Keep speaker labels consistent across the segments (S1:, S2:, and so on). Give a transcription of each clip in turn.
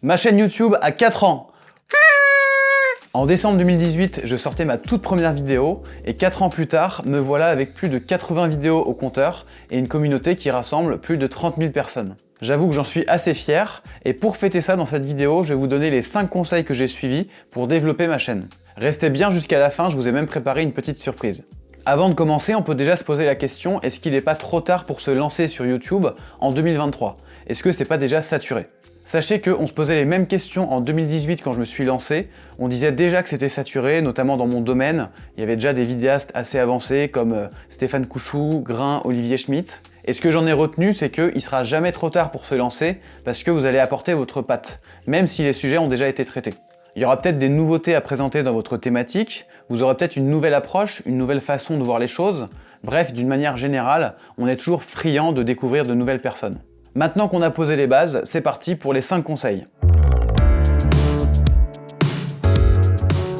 S1: Ma chaîne YouTube a 4 ans. En décembre 2018, je sortais ma toute première vidéo et 4 ans plus tard, me voilà avec plus de 80 vidéos au compteur et une communauté qui rassemble plus de 30 000 personnes. J'avoue que j'en suis assez fier et pour fêter ça dans cette vidéo, je vais vous donner les 5 conseils que j'ai suivis pour développer ma chaîne. Restez bien jusqu'à la fin, je vous ai même préparé une petite surprise. Avant de commencer, on peut déjà se poser la question, est-ce qu'il n'est pas trop tard pour se lancer sur YouTube en 2023? Est-ce que c'est pas déjà saturé? Sachez qu'on se posait les mêmes questions en 2018 quand je me suis lancé. On disait déjà que c'était saturé, notamment dans mon domaine. Il y avait déjà des vidéastes assez avancés comme Stéphane Couchou, Grain, Olivier Schmitt. Et ce que j'en ai retenu, c'est qu'il ne sera jamais trop tard pour se lancer parce que vous allez apporter votre patte, même si les sujets ont déjà été traités. Il y aura peut-être des nouveautés à présenter dans votre thématique, vous aurez peut-être une nouvelle approche, une nouvelle façon de voir les choses. Bref, d'une manière générale, on est toujours friand de découvrir de nouvelles personnes. Maintenant qu'on a posé les bases, c'est parti pour les 5 conseils.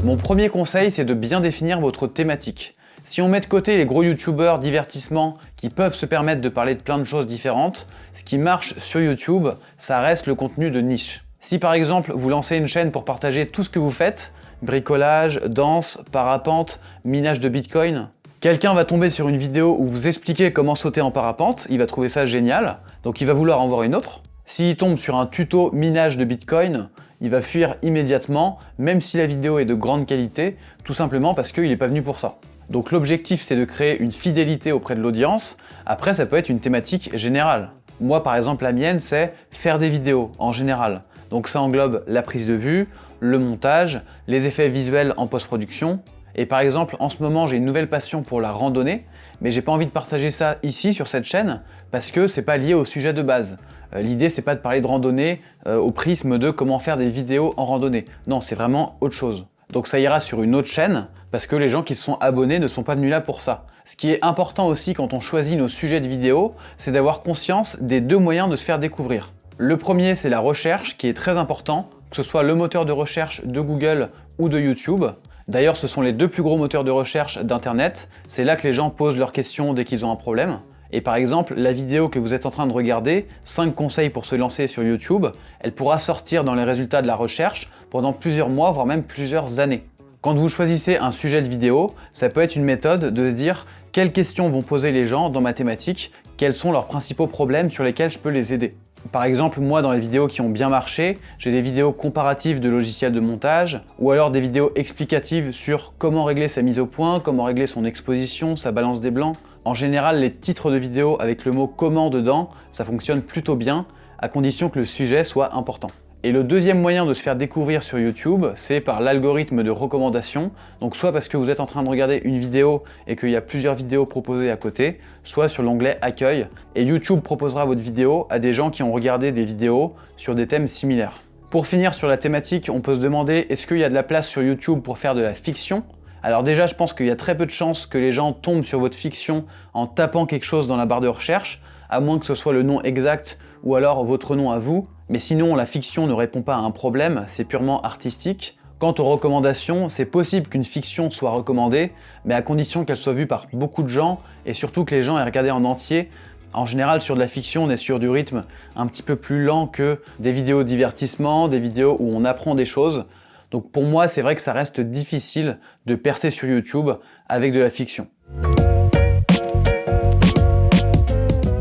S1: Mon premier conseil, c'est de bien définir votre thématique. Si on met de côté les gros youtubeurs divertissement qui peuvent se permettre de parler de plein de choses différentes, ce qui marche sur YouTube, ça reste le contenu de niche. Si par exemple vous lancez une chaîne pour partager tout ce que vous faites, bricolage, danse, parapente, minage de bitcoin, quelqu'un va tomber sur une vidéo où vous expliquez comment sauter en parapente, il va trouver ça génial, donc il va vouloir en voir une autre. S'il tombe sur un tuto minage de bitcoin, il va fuir immédiatement, même si la vidéo est de grande qualité, tout simplement parce qu'il n'est pas venu pour ça. Donc l'objectif c'est de créer une fidélité auprès de l'audience, après ça peut être une thématique générale. Moi par exemple la mienne c'est faire des vidéos en général. Donc ça englobe la prise de vue, le montage, les effets visuels en post-production. Et par exemple, en ce moment, j'ai une nouvelle passion pour la randonnée, mais j'ai pas envie de partager ça ici sur cette chaîne parce que c'est pas lié au sujet de base. L'idée, c'est pas de parler de randonnée au prisme de comment faire des vidéos en randonnée. Non, c'est vraiment autre chose. Donc ça ira sur une autre chaîne parce que les gens qui se sont abonnés ne sont pas venus là pour ça. Ce qui est important aussi quand on choisit nos sujets de vidéo, c'est d'avoir conscience des deux moyens de se faire découvrir. Le premier, c'est la recherche qui est très important, que ce soit le moteur de recherche de Google ou de YouTube. D'ailleurs, ce sont les deux plus gros moteurs de recherche d'Internet. C'est là que les gens posent leurs questions dès qu'ils ont un problème. Et par exemple, la vidéo que vous êtes en train de regarder, 5 conseils pour se lancer sur YouTube, elle pourra sortir dans les résultats de la recherche pendant plusieurs mois, voire même plusieurs années. Quand vous choisissez un sujet de vidéo, ça peut être une méthode de se dire quelles questions vont poser les gens dans ma thématique, quels sont leurs principaux problèmes sur lesquels je peux les aider. Par exemple, moi dans les vidéos qui ont bien marché, j'ai des vidéos comparatives de logiciels de montage ou alors des vidéos explicatives sur comment régler sa mise au point, comment régler son exposition, sa balance des blancs. En général, les titres de vidéos avec le mot comment dedans, ça fonctionne plutôt bien à condition que le sujet soit important. Et le deuxième moyen de se faire découvrir sur YouTube, c'est par l'algorithme de recommandation. Donc soit parce que vous êtes en train de regarder une vidéo et qu'il y a plusieurs vidéos proposées à côté, soit sur l'onglet Accueil. Et YouTube proposera votre vidéo à des gens qui ont regardé des vidéos sur des thèmes similaires. Pour finir sur la thématique, on peut se demander est-ce qu'il y a de la place sur YouTube pour faire de la fiction ? Alors déjà, je pense qu'il y a très peu de chances que les gens tombent sur votre fiction en tapant quelque chose dans la barre de recherche, à moins que ce soit le nom exact ou alors votre nom à vous. Mais sinon, la fiction ne répond pas à un problème, c'est purement artistique. Quant aux recommandations, c'est possible qu'une fiction soit recommandée, mais à condition qu'elle soit vue par beaucoup de gens et surtout que les gens aient regardé en entier. En général, sur de la fiction, on est sur du rythme un petit peu plus lent que des vidéos de divertissement, des vidéos où on apprend des choses. Donc pour moi, c'est vrai que ça reste difficile de percer sur YouTube avec de la fiction.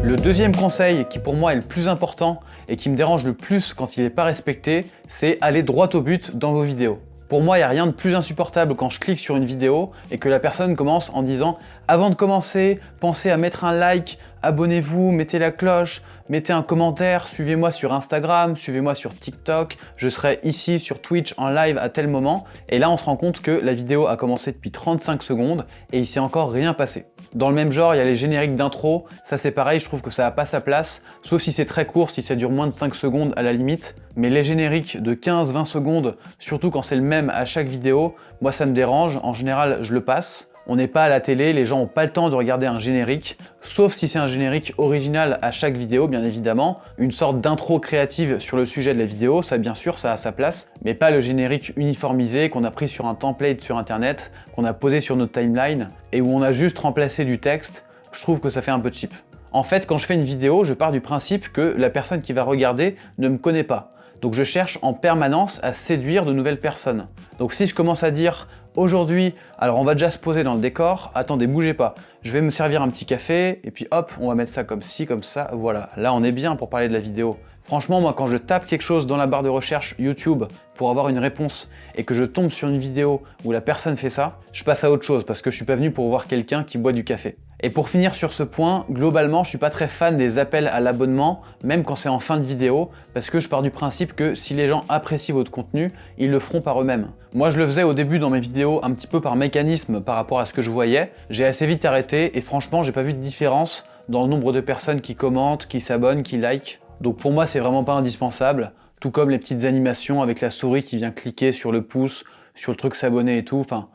S1: Le deuxième conseil qui pour moi est le plus important et qui me dérange le plus quand il n'est pas respecté, c'est aller droit au but dans vos vidéos. Pour moi, il n'y a rien de plus insupportable quand je clique sur une vidéo et que la personne commence en disant « Avant de commencer, pensez à mettre un like, abonnez-vous, mettez la cloche, mettez un commentaire, suivez-moi sur Instagram, suivez-moi sur TikTok, je serai ici sur Twitch en live à tel moment. » Et là, on se rend compte que la vidéo a commencé depuis 35 secondes et il s'est encore rien passé. Dans le même genre, il y a les génériques d'intro, ça c'est pareil, je trouve que ça n'a pas sa place, sauf si c'est très court, si ça dure moins de 5 secondes à la limite. Mais les génériques de 15-20 secondes, surtout quand c'est le même à chaque vidéo, moi ça me dérange, en général je le passe. On n'est pas à la télé, les gens n'ont pas le temps de regarder un générique, sauf si c'est un générique original à chaque vidéo, bien évidemment. Une sorte d'intro créative sur le sujet de la vidéo, ça bien sûr, ça a sa place, mais pas le générique uniformisé qu'on a pris sur un template sur internet, qu'on a posé sur notre timeline, et où on a juste remplacé du texte. Je trouve que ça fait un peu cheap. En fait, quand je fais une vidéo, je pars du principe que la personne qui va regarder ne me connaît pas. Donc je cherche en permanence à séduire de nouvelles personnes. Donc si je commence à dire aujourd'hui, alors on va déjà se poser dans le décor, attendez, bougez pas, je vais me servir un petit café, et puis hop, on va mettre ça comme ci, comme ça, voilà. Là on est bien pour parler de la vidéo. Franchement, moi quand je tape quelque chose dans la barre de recherche YouTube pour avoir une réponse et que je tombe sur une vidéo où la personne fait ça, je passe à autre chose parce que je suis pas venu pour voir quelqu'un qui boit du café. Et pour finir sur ce point, globalement, je suis pas très fan des appels à l'abonnement, même quand c'est en fin de vidéo, parce que je pars du principe que si les gens apprécient votre contenu, ils le feront par eux-mêmes. Moi, je le faisais au début dans mes vidéos un petit peu par mécanisme par rapport à ce que je voyais. J'ai assez vite arrêté et franchement, j'ai pas vu de différence dans le nombre de personnes qui commentent, qui s'abonnent, qui likent. Donc pour moi, c'est vraiment pas indispensable, tout comme les petites animations avec la souris qui vient cliquer sur le pouce, sur le truc s'abonner et tout. Enfin,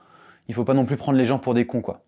S1: il faut pas non plus prendre les gens pour des cons, quoi.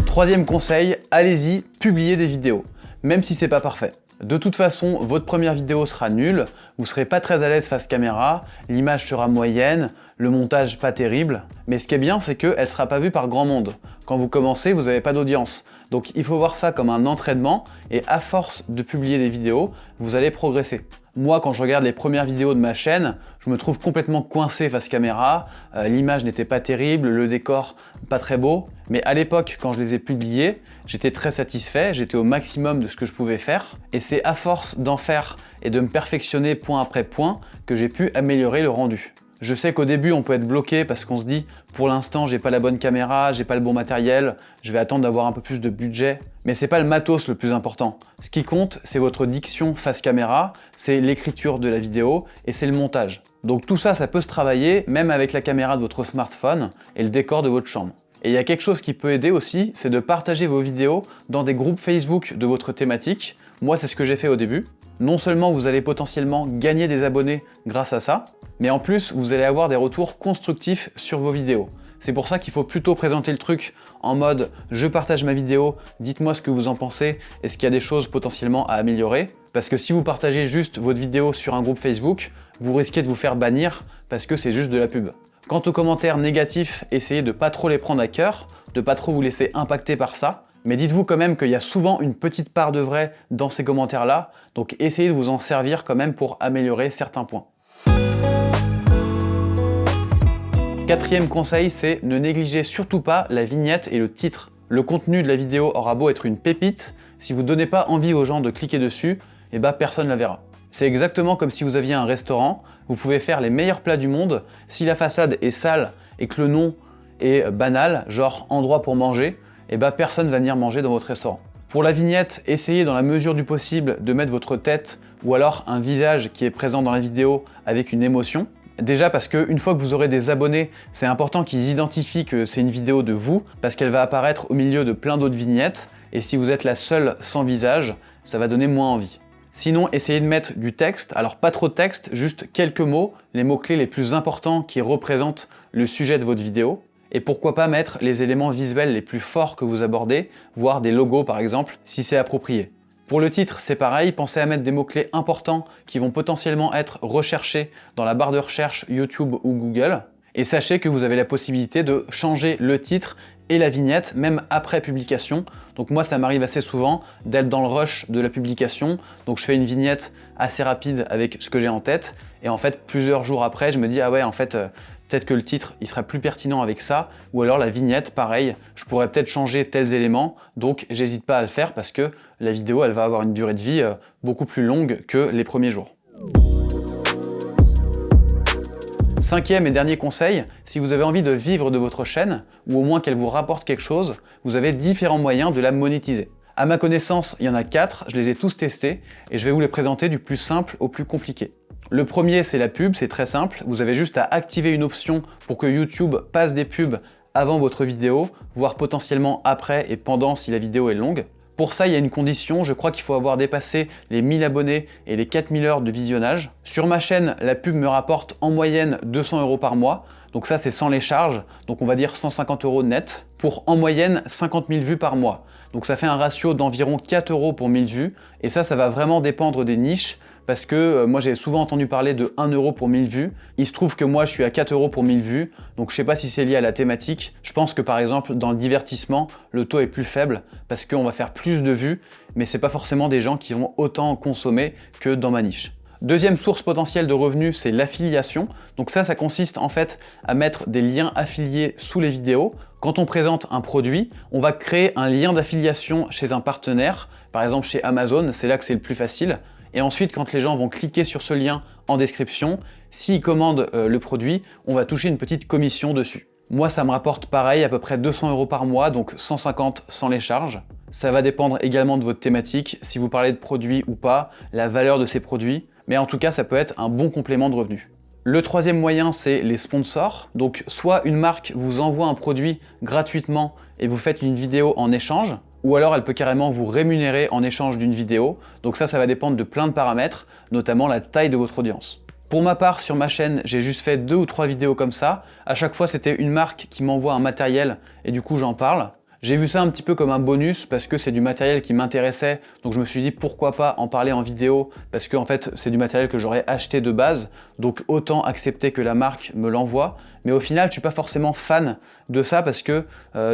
S1: Troisième conseil, allez-y, publiez des vidéos, même si c'est pas parfait. De toute façon, votre première vidéo sera nulle, vous serez pas très à l'aise face caméra, l'image sera moyenne, le montage pas terrible, mais ce qui est bien, c'est qu'elle sera pas vue par grand monde. Quand vous commencez, vous n'avez pas d'audience. Donc il faut voir ça comme un entraînement, et à force de publier des vidéos, vous allez progresser. Moi, quand je regarde les premières vidéos de ma chaîne, je me trouve complètement coincé face caméra, l'image n'était pas terrible, le décor pas très beau, mais à l'époque, quand je les ai publiés, j'étais très satisfait, j'étais au maximum de ce que je pouvais faire, et c'est à force d'en faire et de me perfectionner point après point que j'ai pu améliorer le rendu. Je sais qu'au début, on peut être bloqué parce qu'on se dit « pour l'instant, j'ai pas la bonne caméra, j'ai pas le bon matériel, je vais attendre d'avoir un peu plus de budget ». Mais c'est pas le matos le plus important. Ce qui compte, c'est votre diction face caméra, c'est l'écriture de la vidéo et c'est le montage. Donc tout ça, ça peut se travailler même avec la caméra de votre smartphone et le décor de votre chambre. Et il y a quelque chose qui peut aider aussi, c'est de partager vos vidéos dans des groupes Facebook de votre thématique. Moi, c'est ce que j'ai fait au début. Non seulement vous allez potentiellement gagner des abonnés grâce à ça, mais en plus vous allez avoir des retours constructifs sur vos vidéos. C'est pour ça qu'il faut plutôt présenter le truc en mode « je partage ma vidéo, dites-moi ce que vous en pensez, est-ce qu'il y a des choses potentiellement à améliorer ?» Parce que si vous partagez juste votre vidéo sur un groupe Facebook, vous risquez de vous faire bannir parce que c'est juste de la pub. Quant aux commentaires négatifs, essayez de pas trop les prendre à cœur, de pas trop vous laisser impacter par ça, mais dites-vous quand même qu'il y a souvent une petite part de vrai dans ces commentaires-là, donc essayez de vous en servir quand même pour améliorer certains points. Quatrième conseil, c'est ne négligez surtout pas la vignette et le titre. Le contenu de la vidéo aura beau être une pépite, si vous ne donnez pas envie aux gens de cliquer dessus, eh ben personne ne la verra. C'est exactement comme si vous aviez un restaurant, vous pouvez faire les meilleurs plats du monde, si la façade est sale et que le nom est banal, genre endroit pour manger, eh ben personne va venir manger dans votre restaurant. Pour la vignette, essayez dans la mesure du possible de mettre votre tête ou alors un visage qui est présent dans la vidéo avec une émotion. Déjà parce qu'une fois que vous aurez des abonnés, c'est important qu'ils identifient que c'est une vidéo de vous, parce qu'elle va apparaître au milieu de plein d'autres vignettes, et si vous êtes la seule sans visage, ça va donner moins envie. Sinon, essayez de mettre du texte, alors pas trop de texte, juste quelques mots, les mots-clés les plus importants qui représentent le sujet de votre vidéo. Et pourquoi pas mettre les éléments visuels les plus forts que vous abordez, voire des logos par exemple, si c'est approprié. Pour le titre, c'est pareil, pensez à mettre des mots-clés importants qui vont potentiellement être recherchés dans la barre de recherche YouTube ou Google. Et sachez que vous avez la possibilité de changer le titre et la vignette, même après publication. Donc moi, ça m'arrive assez souvent d'être dans le rush de la publication. Donc je fais une vignette assez rapide avec ce que j'ai en tête. Et en fait, plusieurs jours après, je me dis « ah ouais, en fait, peut-être que le titre, il sera plus pertinent avec ça. » Ou alors la vignette, pareil, je pourrais peut-être changer tels éléments. Donc j'hésite pas à le faire parce que la vidéo, elle va avoir une durée de vie beaucoup plus longue que les premiers jours. Cinquième et dernier conseil, si vous avez envie de vivre de votre chaîne, ou au moins qu'elle vous rapporte quelque chose, vous avez différents moyens de la monétiser. À ma connaissance, il y en a 4, je les ai tous testés, et je vais vous les présenter du plus simple au plus compliqué. Le premier, c'est la pub, c'est très simple, vous avez juste à activer une option pour que YouTube passe des pubs avant votre vidéo, voire potentiellement après et pendant si la vidéo est longue. Pour ça, il y a une condition, je crois qu'il faut avoir dépassé les 1000 abonnés et les 4000 heures de visionnage. Sur ma chaîne, la pub me rapporte en moyenne 200 € par mois, donc ça c'est sans les charges, donc on va dire 150 € net, pour en moyenne 50 000 vues par mois. Donc ça fait un ratio d'environ 4 € pour 1000 vues, et ça va vraiment dépendre des niches. parce que moi j'ai souvent entendu parler de 1 euro pour 1000 vues. Il se trouve que moi je suis à 4 euros pour 1000 vues, donc je sais pas si c'est lié à la thématique. Je pense que par exemple dans le divertissement, le taux est plus faible parce qu'on va faire plus de vues, mais c'est pas forcément des gens qui vont autant consommer que dans ma niche. Deuxième source potentielle de revenus, c'est l'affiliation. Donc ça consiste en fait à mettre des liens affiliés sous les vidéos. Quand on présente un produit, on va créer un lien d'affiliation chez un partenaire, par exemple chez Amazon, c'est là que c'est le plus facile. Et ensuite, quand les gens vont cliquer sur ce lien en description, s'ils commandent le produit, on va toucher une petite commission dessus. Moi, ça me rapporte pareil, à peu près 200 euros par mois, donc 150 sans les charges. Ça va dépendre également de votre thématique, si vous parlez de produits ou pas, la valeur de ces produits, mais en tout cas, ça peut être un bon complément de revenus. Le troisième moyen, c'est les sponsors. Donc, soit une marque vous envoie un produit gratuitement et vous faites une vidéo en échange, ou alors elle peut carrément vous rémunérer en échange d'une vidéo. Donc ça va dépendre de plein de paramètres, notamment la taille de votre audience. Pour ma part, sur ma chaîne, j'ai juste fait 2 ou 3 vidéos comme ça. À chaque fois, c'était une marque qui m'envoie un matériel et du coup, j'en parle. J'ai vu ça un petit peu comme un bonus parce que c'est du matériel qui m'intéressait, donc je me suis dit pourquoi pas en parler en vidéo parce que en fait c'est du matériel que j'aurais acheté de base, donc autant accepter que la marque me l'envoie. Mais au final, je suis pas forcément fan de ça parce que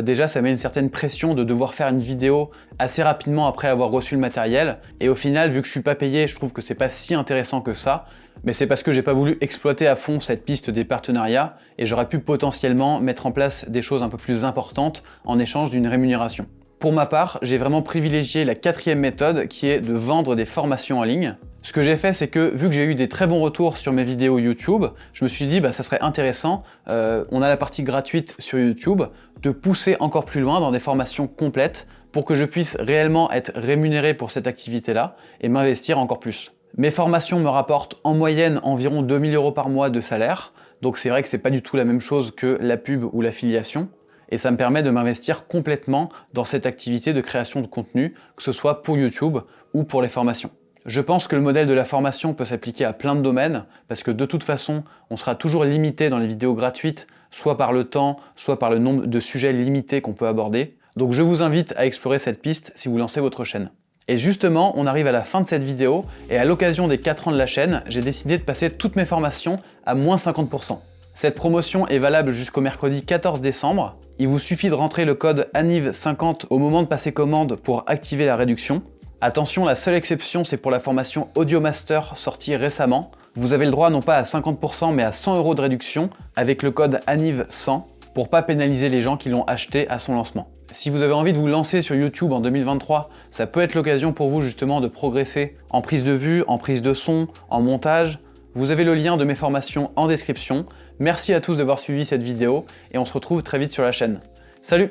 S1: déjà ça met une certaine pression de devoir faire une vidéo assez rapidement après avoir reçu le matériel. Et au final, vu que je suis pas payé, je trouve que c'est pas si intéressant que ça. Mais c'est parce que j'ai pas voulu exploiter à fond cette piste des partenariats et j'aurais pu potentiellement mettre en place des choses un peu plus importantes en échange d'une rémunération. Pour ma part, j'ai vraiment privilégié la 4e méthode qui est de vendre des formations en ligne. Ce que j'ai fait, c'est que vu que j'ai eu des très bons retours sur mes vidéos YouTube, je me suis dit ça serait intéressant, on a la partie gratuite sur YouTube, de pousser encore plus loin dans des formations complètes pour que je puisse réellement être rémunéré pour cette activité-là et m'investir encore plus. Mes formations me rapportent en moyenne environ 2000 euros par mois de salaire, donc c'est vrai que c'est pas du tout la même chose que la pub ou l'affiliation, et ça me permet de m'investir complètement dans cette activité de création de contenu, que ce soit pour YouTube ou pour les formations. Je pense que le modèle de la formation peut s'appliquer à plein de domaines, parce que de toute façon, on sera toujours limité dans les vidéos gratuites, soit par le temps, soit par le nombre de sujets limités qu'on peut aborder. Donc je vous invite à explorer cette piste si vous lancez votre chaîne. Et justement, on arrive à la fin de cette vidéo, et à l'occasion des 4 ans de la chaîne, j'ai décidé de passer toutes mes formations à moins 50%. Cette promotion est valable jusqu'au mercredi 14 décembre. Il vous suffit de rentrer le code ANIV50 au moment de passer commande pour activer la réduction. Attention, la seule exception, c'est pour la formation Audiomaster sortie récemment. Vous avez le droit non pas à 50% mais à 100 euros de réduction avec le code ANIV100 pour pas pénaliser les gens qui l'ont acheté à son lancement. Si vous avez envie de vous lancer sur YouTube en 2023, ça peut être l'occasion pour vous justement de progresser en prise de vue, en prise de son, en montage. Vous avez le lien de mes formations en description. Merci à tous d'avoir suivi cette vidéo et on se retrouve très vite sur la chaîne. Salut!